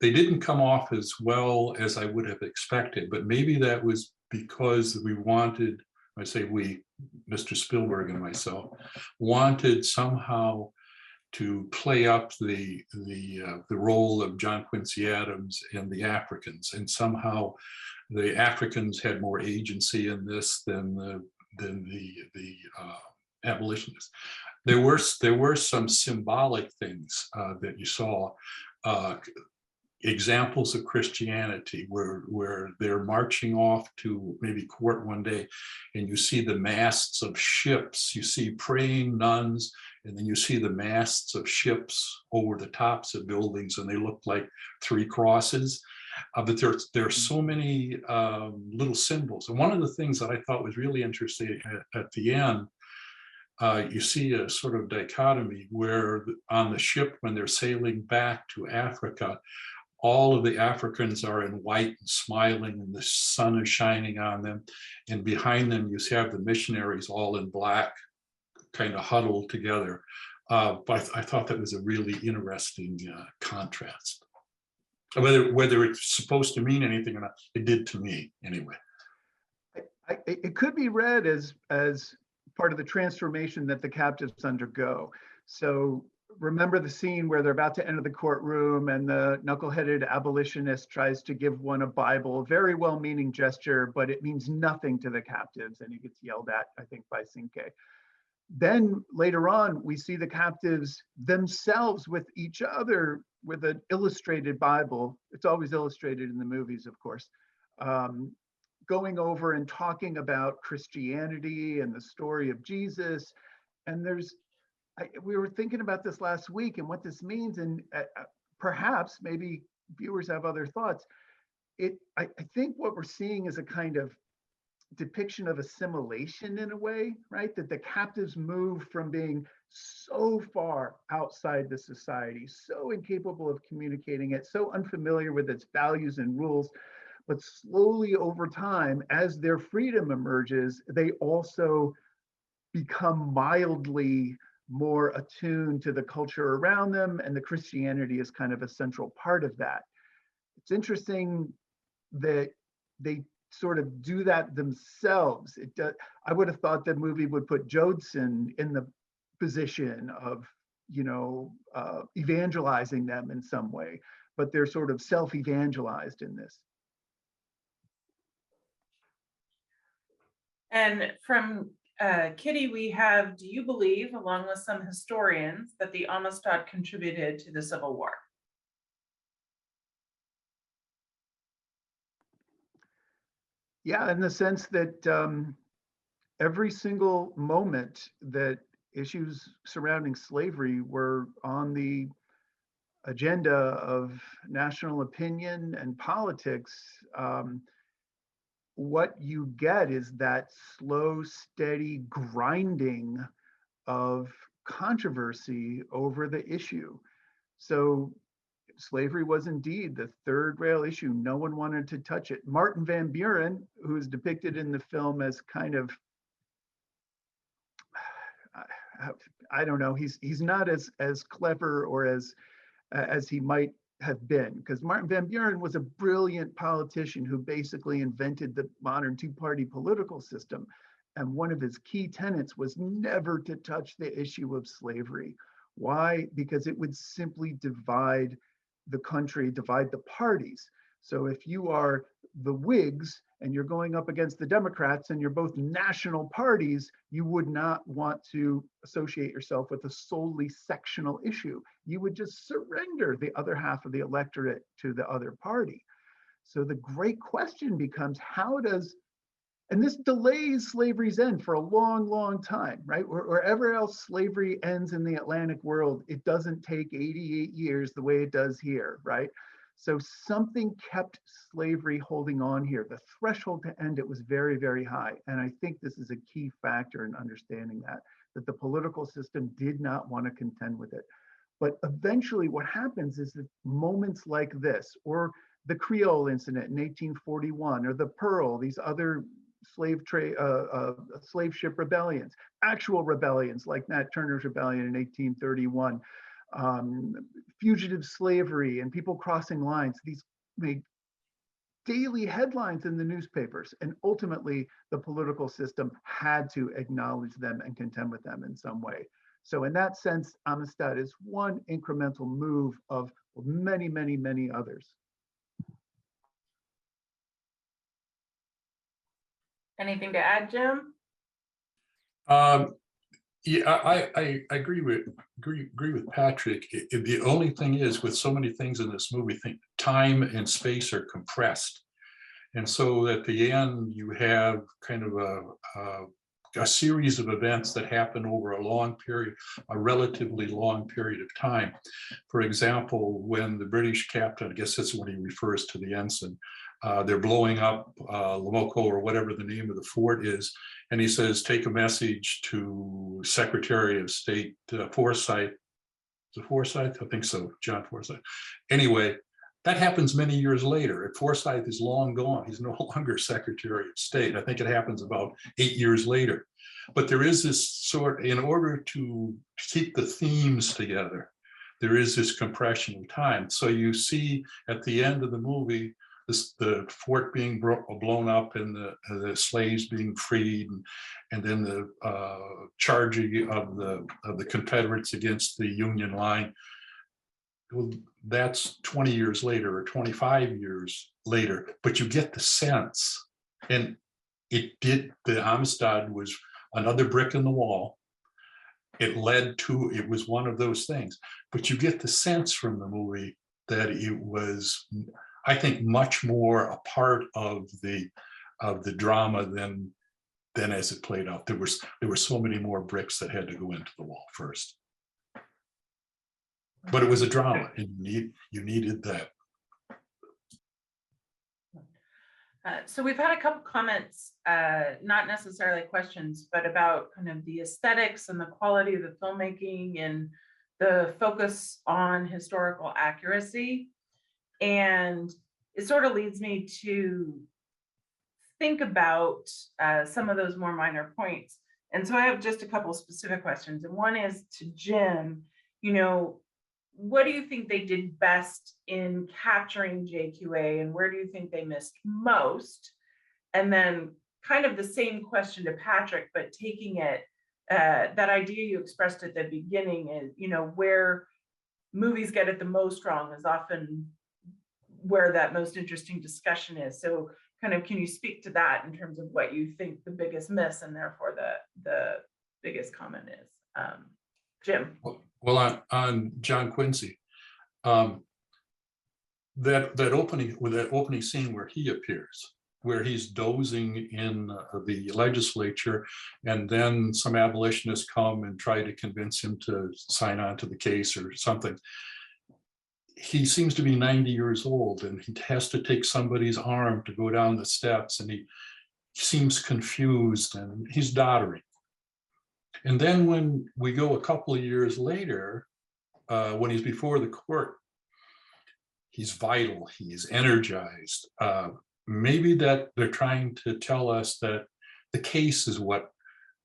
they didn't come off as well as I would have expected, but maybe that was because we wanted, I say we, Mr. Spielberg and myself, wanted somehow to play up the role of John Quincy Adams and the Africans, and somehow the Africans had more agency in this than the abolitionists. There were some symbolic things that you saw, examples of Christianity where they're marching off to maybe court one day, and you see the masts of ships, you see praying nuns, and then you see the masts of ships over the tops of buildings, and they look like three crosses. But there are so many little symbols. And one of the things that I thought was really interesting at the end, you see a sort of dichotomy where on the ship, when they're sailing back to Africa, all of the Africans are in white and smiling, and the sun is shining on them. And behind them, you have the missionaries all in black, kind of huddled together. But I thought that was a really interesting contrast. Whether it's supposed to mean anything or not, it did to me anyway. It could be read as part of the transformation that the captives undergo. So remember the scene where they're about to enter the courtroom and the knuckleheaded abolitionist tries to give one a Bible, a very well-meaning gesture, but it means nothing to the captives, and he gets yelled at, I think, by Cinque. Then later on, we see the captives themselves with each other with an illustrated Bible. It's always illustrated in the movies, of course, going over and talking about Christianity and the story of Jesus. And we were thinking about this last week and what this means, and perhaps maybe viewers have other thoughts. I think what we're seeing is a kind of depiction of assimilation in a way, right? That the captives move from being so far outside the society, so incapable of communicating it, so unfamiliar with its values and rules, but slowly over time, as their freedom emerges, they also become mildly more attuned to the culture around them, and the Christianity is kind of a central part of that. It's interesting that they sort of do that themselves. I would have thought the movie would put Jodson in the position of, evangelizing them in some way, but they're sort of self-evangelized in this. And from Kitty, we have, do you believe, along with some historians, that the Amistad contributed to the Civil War? Yeah, in the sense that every single moment that issues surrounding slavery were on the agenda of national opinion and politics, what you get is that slow, steady grinding of controversy over the issue. So slavery was indeed the third rail issue. No one wanted to touch it. Martin Van Buren, who is depicted in the film as kind of, I don't know, he's not as clever or as he might have been, because Martin Van Buren was a brilliant politician who basically invented the modern two-party political system. And one of his key tenets was never to touch the issue of slavery. Why? Because it would simply divide the country, divide the parties. So if you are the Whigs and you're going up against the Democrats and you're both national parties, you would not want to associate yourself with a solely sectional issue. You would just surrender the other half of the electorate to the other party. So the great question becomes, how does, and this delays slavery's end for a long, long time, right? Wherever else slavery ends in the Atlantic world, it doesn't take 88 years the way it does here, right? So something kept slavery holding on here. The threshold to end it was very, very high. And I think this is a key factor in understanding that the political system did not want to contend with it. But eventually what happens is that moments like this, or the Creole incident in 1841, or the Pearl, these other slave ship rebellions, actual rebellions like Nat Turner's rebellion in 1831, fugitive slavery and people crossing lines, these made daily headlines in the newspapers. And ultimately, the political system had to acknowledge them and contend with them in some way. So in that sense, Amistad is one incremental move of many, many, many others. Anything to add, Jim? Yeah, I agree with Patrick. The only thing is, with so many things in this movie, time and space are compressed, and so at the end you have kind of a series of events that happen over a relatively long period of time. For example, when the British captain, I guess that's when he refers to the ensign, they're blowing up Lamoco or whatever the name of the fort is. And he says, take a message to Secretary of State Forsyth. Is it Forsyth? I think so, John Forsyth. Anyway, that happens many years later. Forsyth is long gone. He's no longer Secretary of State. I think it happens about 8 years later. But there is this sort, in order to keep the themes together, there is this compression of time. So you see at the end of the movie, the fort being blown up and the slaves being freed, and then the charging of the Confederates against the Union line. Well, that's 20 years later or 25 years later, but you get the sense, and the Amistad was another brick in the wall. It was one of those things, but you get the sense from the movie that it was, I think, much more a part of the drama than as it played out. There were so many more bricks that had to go into the wall first. But it was a drama, and you needed that. So we've had a couple comments, not necessarily questions, but about kind of the aesthetics and the quality of the filmmaking and the focus on historical accuracy. And it sort of leads me to think about some of those more minor points. And so I have just a couple of specific questions. And one is to Jim, what do you think they did best in capturing JQA, and where do you think they missed most? And then kind of the same question to Patrick, but taking it, that idea you expressed at the beginning is, where movies get it the most wrong is often where that most interesting discussion is. So kind of, can you speak to that in terms of what you think the biggest miss and therefore the biggest comment is? Jim. Well, on John Quincy, that opening scene where he appears, where he's dozing in the legislature, and then some abolitionists come and try to convince him to sign on to the case or something. He seems to be 90 years old, and he has to take somebody's arm to go down the steps, and he seems confused and he's doddering. And then when we go a couple of years later, when he's before the court, he's vital, he's energized. Maybe that they're trying to tell us that the case is what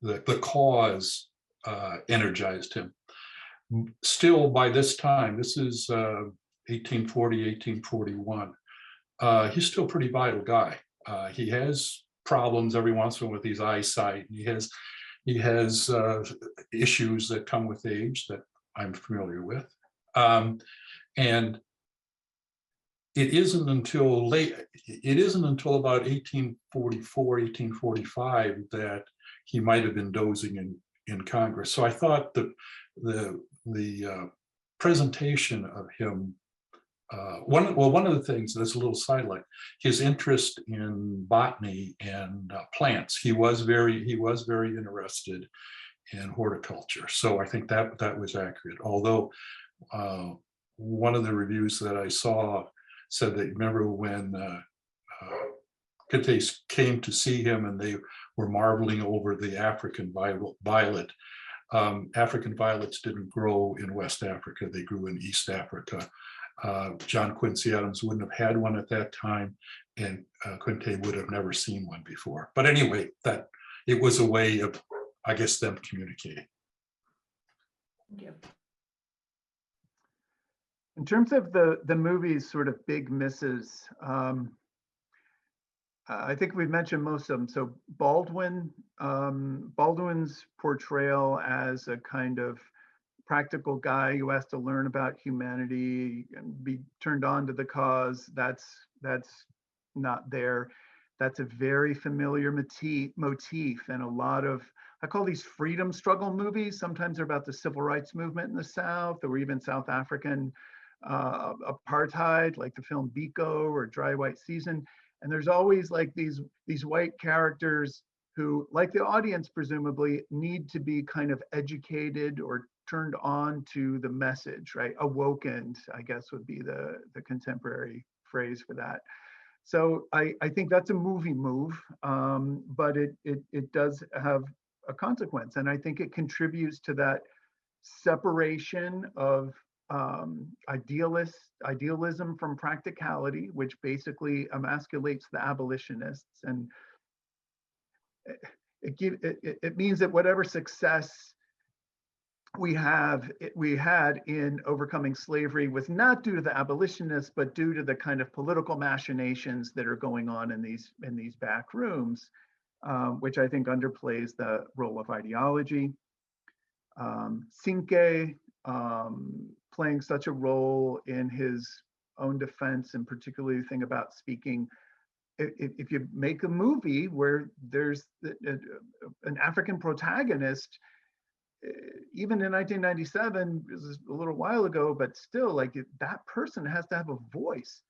the cause energized him. Still, by this time, this is 1840, 1841, he's still a pretty vital guy. He has problems every once in a while with his eyesight. He has issues that come with age that I'm familiar with. And it isn't until about 1844, 1845 that he might have been dozing in Congress. So I thought that the presentation of him, one of the things that's a little sidelight, his interest in botany and plants. He was very interested in horticulture. So I think that was accurate. Although one of the reviews that I saw said that, remember when Kate came to see him and they were marveling over the African violet. African violets didn't grow in West Africa, they grew in East Africa. John Quincy Adams wouldn't have had one at that time, and Quinte would have never seen one before. But anyway, that it was a way of, I guess, them communicating. Thank you. In terms of the movie's sort of big misses, I think we've mentioned most of them. So Baldwin's portrayal as a kind of practical guy who has to learn about humanity and be turned on to the cause, that's not there. That's a very familiar motif, and a lot of, I call these freedom struggle movies. Sometimes they're about the civil rights movement in the South, or even South African apartheid, like the film Biko or Dry White Season. And there's always like these white characters who, like the audience presumably, need to be kind of educated or turned on to the message, right? Awokened, I guess would be the contemporary phrase for that. So I think that's a movie move, but it does have a consequence. And I think it contributes to that separation of idealism from practicality, which basically emasculates the abolitionists. And it means that whatever success we had in overcoming slavery was not due to the abolitionists, but due to the kind of political machinations that are going on in these back rooms, which I think underplays the role of ideology. Cinque playing such a role in his own defense, and particularly the thing about speaking. If you make a movie where there's an African protagonist, even in 1997, this is a little while ago, but still, like, that person has to have a voice.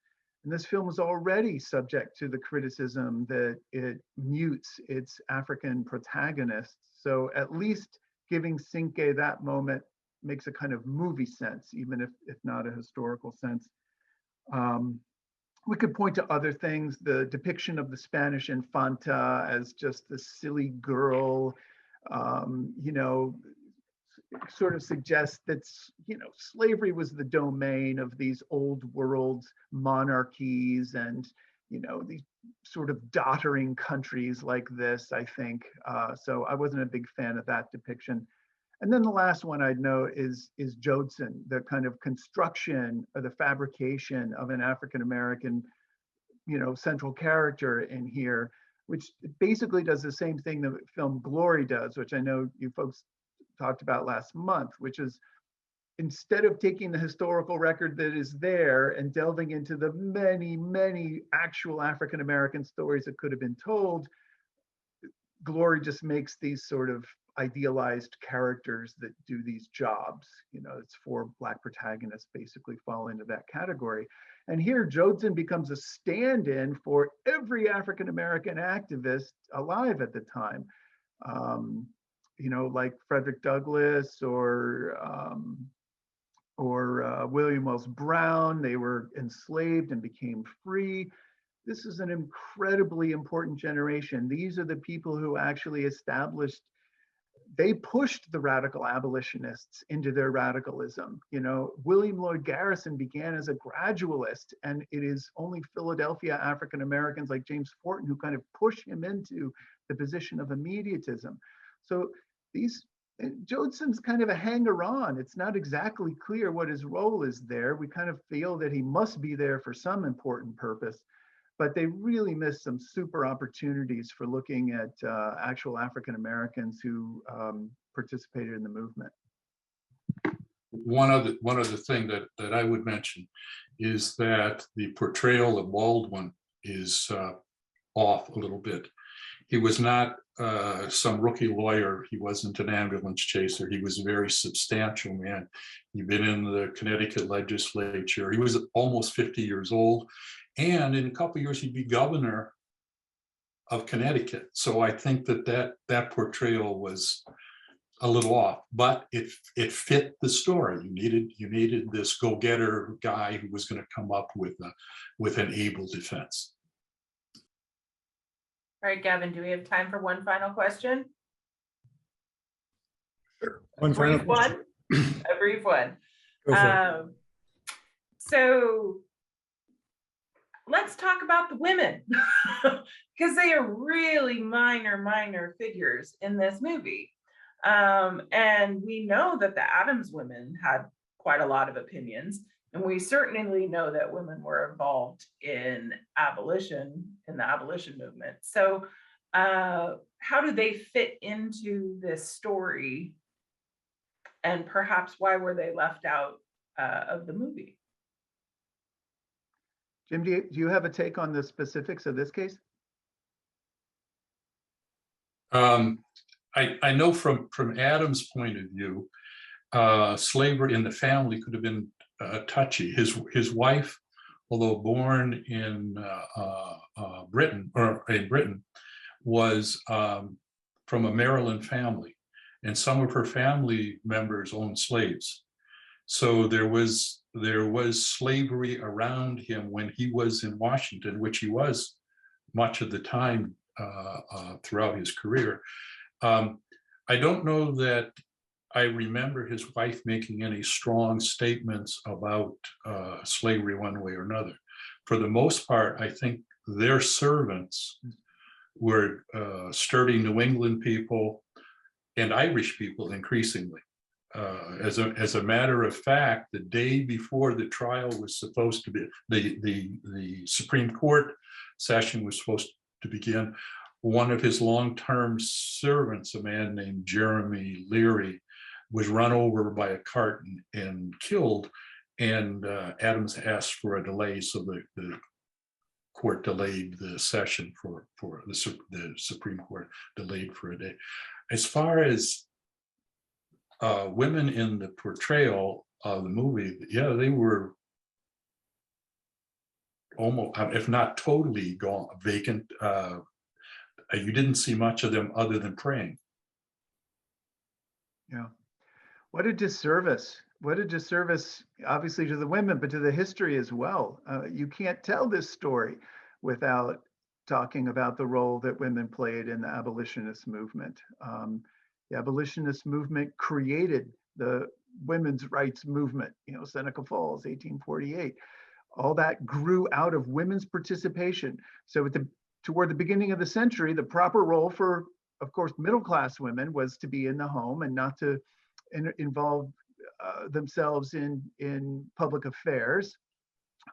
And this film is already subject to the criticism that it mutes its African protagonists. So at least giving Cinque that moment makes a kind of movie sense, even if not a historical sense. We could point to other things, the depiction of the Spanish Infanta as just this silly girl, sort of suggests that, slavery was the domain of these old world monarchies and, these sort of doddering countries like this, I think. So I wasn't a big fan of that depiction. And then the last one I'd note is Jodson, the kind of construction or the fabrication of an African-American, central character in here, which basically does the same thing the film Glory does, which I know you folks talked about last month, which is instead of taking the historical record that is there and delving into the many, many actual African-American stories that could have been told, Glory just makes these sort of idealized characters that do these jobs. You know, it's 4 Black protagonists basically fall into that category. And here Jodson becomes a stand-in for every African-American activist alive at the time. You know, like Frederick Douglass or William Wells Brown. They were enslaved and became free. This is an incredibly important generation. These are the people who actually established, they pushed the radical abolitionists into their radicalism. You know, William Lloyd Garrison began as a gradualist, and it is only Philadelphia African Americans like James Forten who kind of push him into the position of immediatism. So Jodson's kind of a hanger-on. It's not exactly clear what his role is there. We kind of feel that he must be there for some important purpose, but they really missed some super opportunities for looking at actual African Americans who participated in the movement. One other thing that I would mention is that the portrayal of Baldwin is off a little bit. He was not some rookie lawyer. He wasn't an ambulance chaser. He was a very substantial man. He'd been in the Connecticut legislature. He was almost 50 years old. And in a couple of years, he'd be governor of Connecticut. So I think that portrayal was a little off, but it fit the story. You needed this go-getter guy who was going to come up with an able defense. All right, Gavin, do we have time for one final question? Sure. One final question. A brief one. Go for it. So let's talk about the women because they are really minor figures in this movie. And we know that the Adams women had quite a lot of opinions. And we certainly know that women were involved in the abolition movement. So how do they fit into this story? And perhaps why were they left out of the movie? Jim, do you have a take on the specifics of this case? I know from Adam's point of view, slavery in the family could have been touchy. His wife, although born in Britain, was from a Maryland family, and some of her family members owned slaves. So there was slavery around him when he was in Washington, which he was much of the time throughout his career. I don't know that I remember his wife making any strong statements about slavery one way or another. For the most part, I think their servants were sturdy New England people and Irish people increasingly. As a matter of fact, the day before the trial was supposed to be, the Supreme Court session was supposed to begin, one of his long-term servants, a man named Jeremy Leary, was run over by a cart and killed, and Adams asked for a delay, so the court delayed the session for the Supreme Court delayed for a day. As far as women in the portrayal of the movie, yeah, they were almost, if not totally gone, vacant. You didn't see much of them other than praying. Yeah. What a disservice. What a disservice, obviously, to the women, but to the history as well. You can't tell this story without talking about the role that women played in the abolitionist movement. The abolitionist movement created the women's rights movement, Seneca Falls, 1848. All that grew out of women's participation. So toward the beginning of the century, the proper role for, of course, middle-class women was to be in the home and not to involve themselves in public affairs,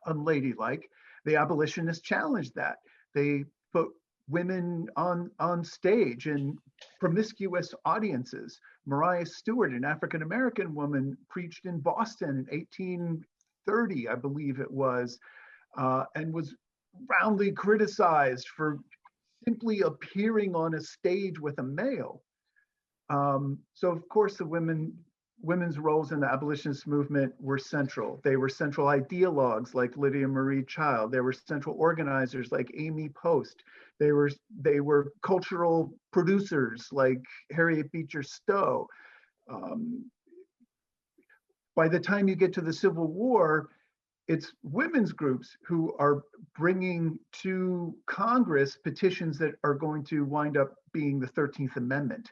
unladylike. The abolitionists challenged that. They put women on stage in promiscuous audiences. Mariah Stewart, an African-American woman, preached in Boston in 1830, I believe it was, and was roundly criticized for simply appearing on a stage with a male. So of course the women's roles in the abolitionist movement were central. They were central ideologues like Lydia Marie Child. They were central organizers like Amy Post. They were cultural producers like Harriet Beecher Stowe. By the time you get to the Civil War, it's women's groups who are bringing to Congress petitions that are going to wind up being the 13th Amendment.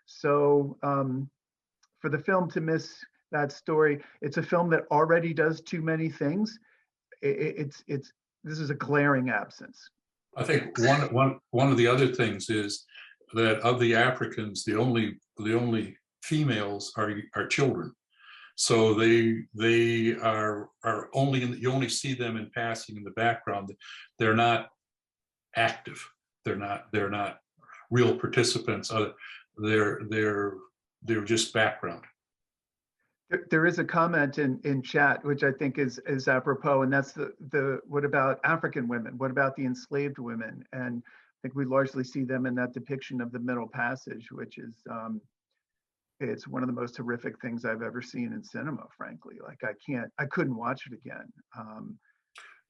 So for the film to miss that story, it's a film that already does too many things. This is a glaring absence. I think one of the other things is that of the Africans, the only females are children. So they are only you only see them in passing in the background. They're not active. They're not real participants. They're just background. There is a comment in chat, which I think is apropos, and that's the what about African women? What about the enslaved women? And I think we largely see them in that depiction of the Middle Passage, which is it's one of the most horrific things I've ever seen in cinema, frankly. Like I couldn't watch it again.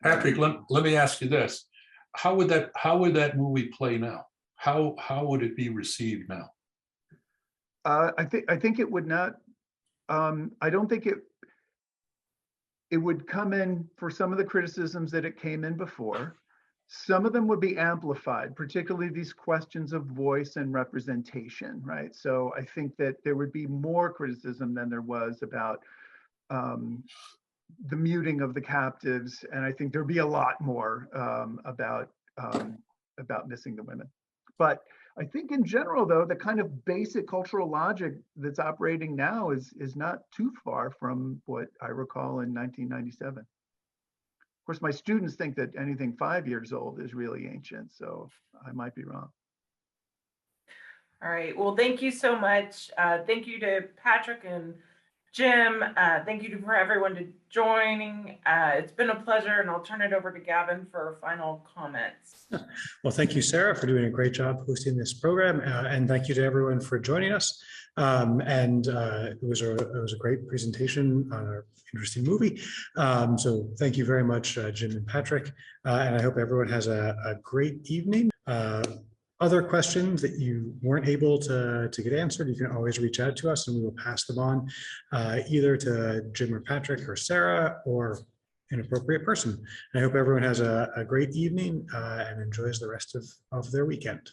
Patrick, let me ask you this: how would that movie play now? How would it be received now? I think it would not. I don't think it would come in for some of the criticisms that it came in before. Some of them would be amplified, particularly these questions of voice and representation, right? So I think that there would be more criticism than there was about the muting of the captives, and I think there'd be a lot more about missing the women. But I think in general, though, the kind of basic cultural logic that's operating now is not too far from what I recall in 1997. Of course, my students think that anything 5 years old is really ancient, so I might be wrong. All right. Well, thank you so much. Thank you to Patrick and Jim. Thank you for everyone to joining. It's been a pleasure, and I'll turn it over to Gavin for final comments. Well, thank you, Sarah, for doing a great job hosting this program, and thank you to everyone for joining us. It was a great presentation on an interesting movie. So thank you very much, Jim and Patrick, and I hope everyone has a great evening. Other questions that you weren't able to get answered, you can always reach out to us and we will pass them on either to Jim or Patrick or Sarah or an appropriate person. And I hope everyone has a great evening and enjoys the rest of their weekend.